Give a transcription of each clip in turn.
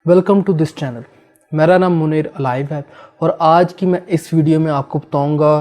Welcome to this channel. मेरा नाम Munir alive है और आज की मैं इस वीडियो में आपको बताऊंगा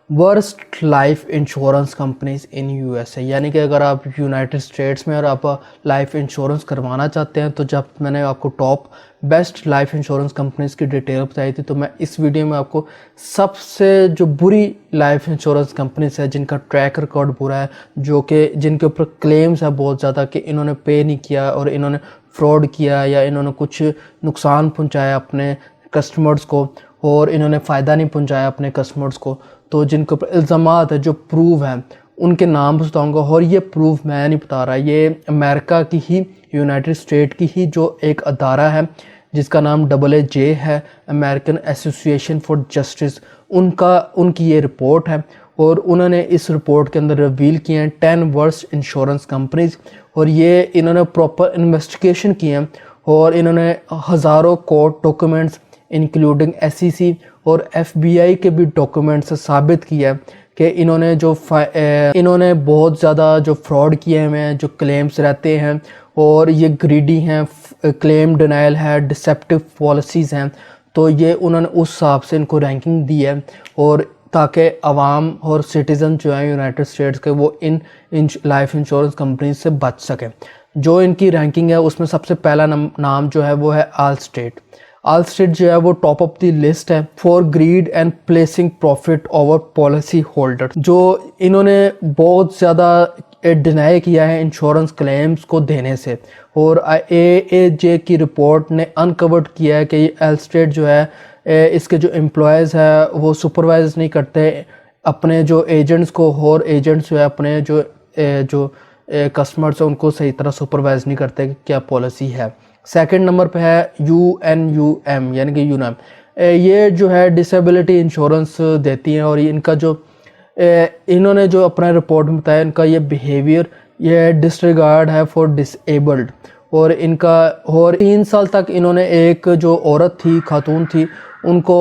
worst life insurance companies in USA. यानी कि अगर आप यूनाइटेड स्टेट्स में और आप लाइफ इंश्योरेंस करवाना चाहते हैं तो जब मैंने आपको top best life insurance companies की डिटेल बताई थी तो मैं इस वीडियो में आपको सबसे जो बुरी लाइफ इंश्योरेंस कंपनीज है जिनका ट्रैक रिकॉर्ड बुरा है, जो कि जिनके ऊपर क्लेम्स है बहुत ज़्यादा कि इन्होंने पे नहीं किया और इन्होंने फ्रॉड किया या इन्होंने कुछ नुकसान पहुंचाया अपने कस्टमर्स को और इन्होंने फ़ायदा नहीं पहुंचाया अपने कस्टमर्स को, तो जिनके ऊपर इल्ज़ामात है जो प्रूव हैं उनके नाम बताऊंगा। और ये प्रूफ मैं नहीं बता रहा, ये अमेरिका की ही यूनाइटेड स्टेट की ही जो एक अदारा है जिसका नाम AAJ है, अमेरिकन एसोसिएशन फॉर जस्टिस, उनकी ये रिपोर्ट है और उन्होंने इस रिपोर्ट के अंदर रिवील किए हैं 10 वर्स्ट इंश्योरेंस कंपनीज। और ये इन्होंने प्रॉपर इन्वेस्टिगेशन किए हैं और इन्होंने हज़ारों कोर्ट डॉक्यूमेंट्स इंक्लूडिंग SEC और FBI के भी डॉक्यूमेंट्स से साबित किया है कि इन्होंने बहुत ज़्यादा जो फ्रॉड किए हुए हैं, जो क्लेम्स रहते हैं और ये ग्रीडी हैं, क्लेम डिनाइल है, डिसेप्टिव पॉलिसीज़ हैं। तो ये उन्होंने उस हिसाब से इनको रैंकिंग दी है और ताकि आवाम और सिटीज़न जो है यूनाइटेड स्टेट्स के वो इन लाइफ इंश्योरेंस कंपनी से बच सकें। जो इनकी रैंकिंग है उसमें सबसे पहला नाम जो है वो है Allstate। Allstate जो है वो टॉप ऑफ द लिस्ट है for grid and placing profit over policy holder. जो इन्होंने बहुत ज़्यादा डिनाई किया है इंश्योरेंस क्लेम्स को देने से और AAJ की रिपोर्ट ने अनकवर्ड किया है कि Allstate जो है इसके जो एम्प्लॉयज़ है वो सुपरवाइज नहीं करते अपने जो एजेंट्स को, और एजेंट्स जो है अपने जो कस्टमर्स हैं उनको सही तरह सुपरवाइज नहीं करते कि क्या पॉलिसी है। सेकंड नंबर पे है UNUM यानी कि यूनम। ये जो है डिसेबिलिटी इंश्योरेंस देती हैं और इनका जो इन्होंने जो अपना रिपोर्ट में बताया इनका ये बिहेवियर ये डिसरिगार्ड है फॉर डिसेबल्ड। और इनका और 3 साल तक इन्होंने एक जो औरत थी, खातून थी, उनको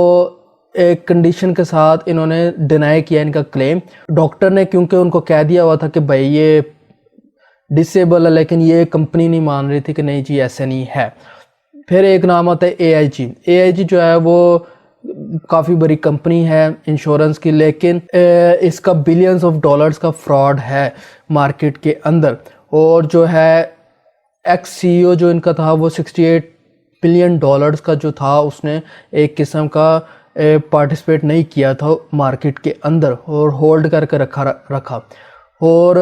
एक कंडीशन के साथ इन्होंने डिनाई किया इनका क्लेम। डॉक्टर ने क्योंकि उनको कह दिया हुआ था कि भाई ये डिसेबल है, लेकिन ये कंपनी नहीं मान रही थी कि नहीं जी ऐसा नहीं है। फिर एक नाम आता है AIG जो है वो काफ़ी बड़ी कंपनी है इंश्योरेंस की, लेकिन इसका बिलियंस ऑफ डॉलर्स का फ्रॉड है मार्केट के अंदर। और जो है CEO जो इनका था वो $68 बिलियन का जो था उसने एक किस्म का पार्टिसिपेट नहीं किया था मार्केट के अंदर और होल्ड करके रखा। और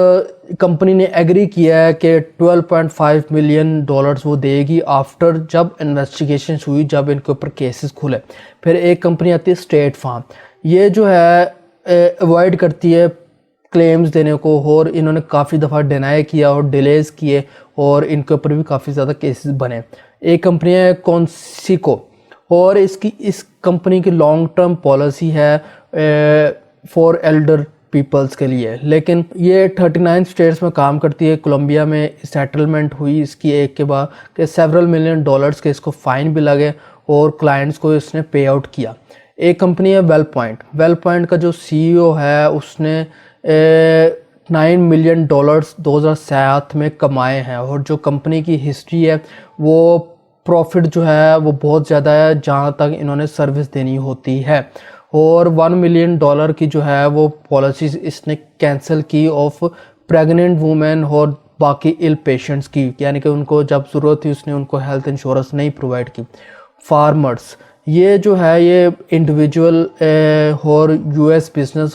कंपनी ने एग्री किया है कि $12.5 मिलियन वो देगी आफ्टर जब इन्वेस्टिगेशन हुई, जब इनके ऊपर केसेस खुले। फिर एक कंपनी आती है स्टेट फार्म, ये जो है अवॉइड करती है क्लेम्स देने को और इन्होंने काफ़ी दफ़ा डिनाई किया और डिलेज किए और इनके ऊपर भी काफ़ी ज़्यादा केसेस बने। एक कंपनी है कॉन्सिको और इस कंपनी की लॉन्ग टर्म पॉलिसी है फॉर एल्डर पीपल्स के लिए, लेकिन ये 39 स्टेट्स में काम करती है। कोलंबिया में सेटलमेंट हुई इसकी एक के बाद कि $several million के इसको फ़ाइन भी लगे और क्लाइंट्स को इसने पे आउट किया। एक कंपनी है वेलपॉइंट का जो CEO है उसने $9 मिलियन 2007 में कमाए हैं और जो कंपनी की हिस्ट्री है वो प्रॉफिट जो है वो बहुत ज़्यादा है जहाँ तक इन्होंने सर्विस देनी होती है। और $1 मिलियन की जो है वो पॉलिसीज़ इसने कैंसिल की ऑफ प्रेग्नेंट वुमेन और बाकी इल पेशेंट्स की, यानी कि उनको जब ज़रूरत थी उसने उनको हेल्थ इंश्योरेंस नहीं प्रोवाइड की। फार्मर्स ये जो है ये इंडिविजुअल और US बिजनेस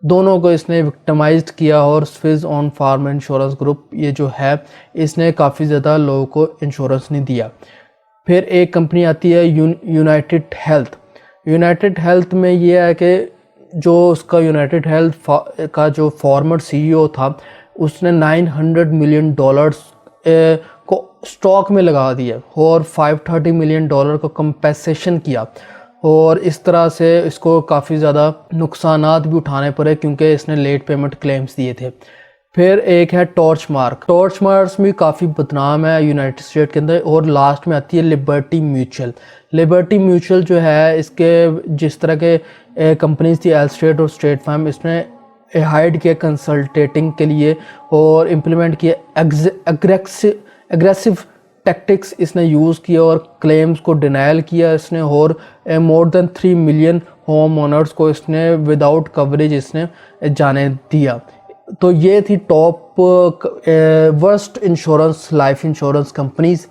दोनों को इसने विक्टिमाइज्ड किया और Swiss on farm insurance group ये जो है इसने काफ़ी ज़्यादा लोगों को इंश्योरेंस नहीं दिया। फिर एक कंपनी आती है यूनाइटेड हेल्थ में ये है कि जो उसका यूनाइटेड हेल्थ का जो फॉर्मर CEO था उसने $900 मिलियन को स्टॉक में लगा दिया और $530 मिलियन को कंपेंसेशन किया और इस तरह से इसको काफ़ी ज़्यादा नुकसानात भी उठाने पड़े क्योंकि इसने लेट पेमेंट क्लेम्स दिए थे। फिर एक है टॉर्च मार्क भी काफ़ी बदनाम है यूनाइटेड स्टेट के अंदर। और लास्ट में आती है लिबर्टी म्यूचुअल जो है इसके जिस तरह के कंपनीज थी Allstate और स्टेट फार्म, इसने हाइड किया कंसल्टेटिंग के लिए और इम्प्लीमेंट किया एग्रेसिव टैक्टिक्स इसने यूज़ किया और क्लेम्स को डिनायल किया इसने, और more than 3 million home owners को इसने विदाउट कवरेज इसने जाने दिया। तो ये थी top worst insurance life insurance companies.